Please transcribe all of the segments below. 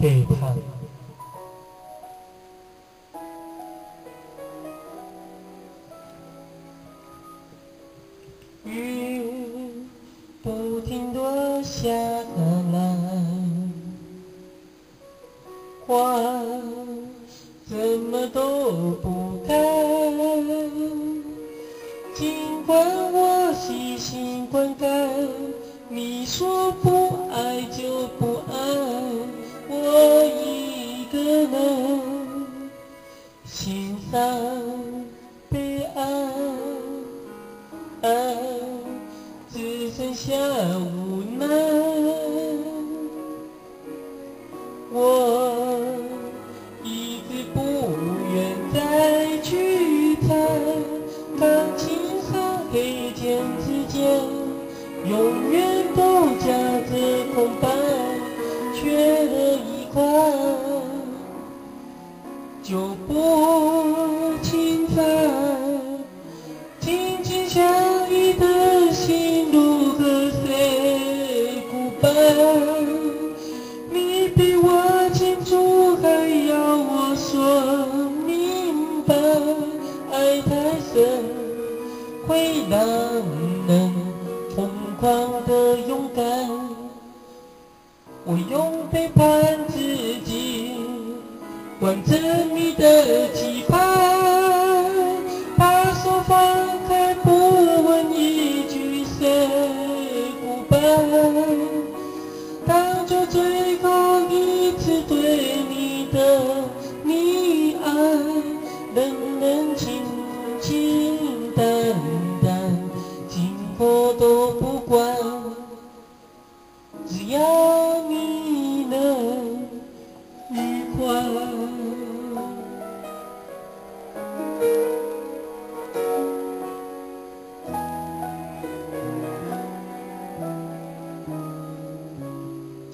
背叛。雨不停落下来，花怎么都不开。尽管我细心灌溉，你说不爱就不爱，我一个人欣赏悲哀，只剩下无奈。我一直不愿再去猜，钢琴上黑键之间，永远都夹着空白，缺了一块，就不精彩。紧紧相依的心如何Say goodbye？ 你比我清楚还要我说明白，爱太深会让人疯狂的勇敢。我用背叛自己，完成你的期盼。把手放开，不问一句 Say goodbye， 当作最后一次对你的溺爱，冷冷清清淡淡，今后都不管，只要你能愉快。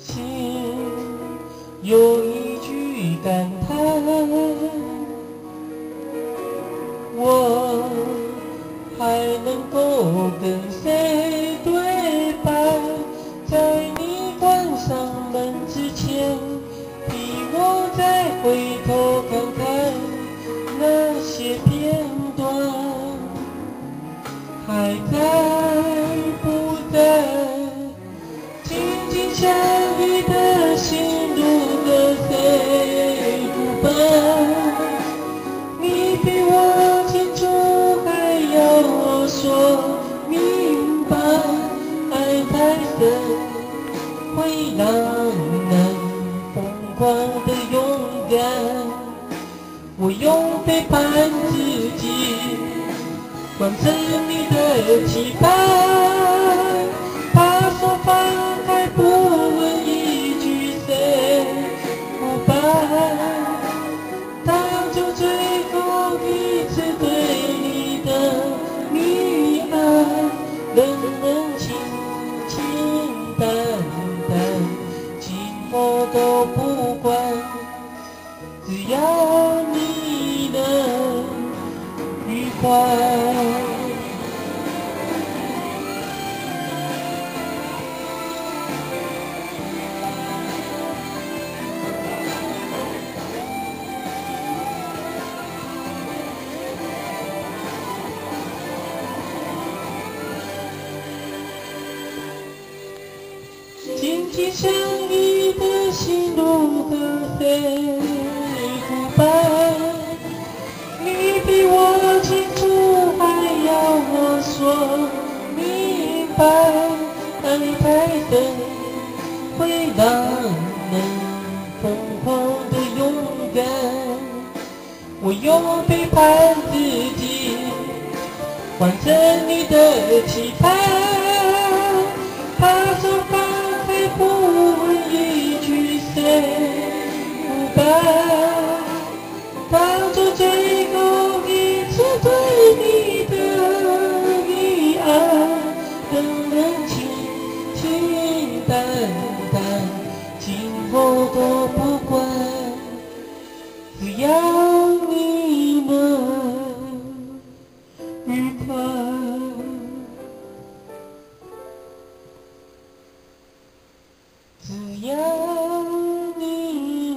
心有一句感叹，我还能够跟谁对白？在你关上门之前，替我再回头看看那些片段，还在不在？紧紧相依的心如何Say goodbye？ 你比我清楚还要我说明白，爱太深会让人疯狂的勇敢。我用背叛自己，完成你的期盼。把手放开，不问一句 Say goodbye， 当作最后一次对你的溺爱，冷冷清清淡淡，今后都不管，只要你能愉快。紧紧相依的心如何Say goodbye？ 你比我清楚还要我说明白，爱太深会让人疯狂的勇敢。我用背叛自己，完成你的期盼。把手放开，不问一句 Say goodbye， 当作最后一次对你的溺爱，冷冷清清淡淡，今后都不管，只要你能愉快。只要你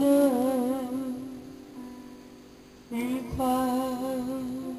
愉快。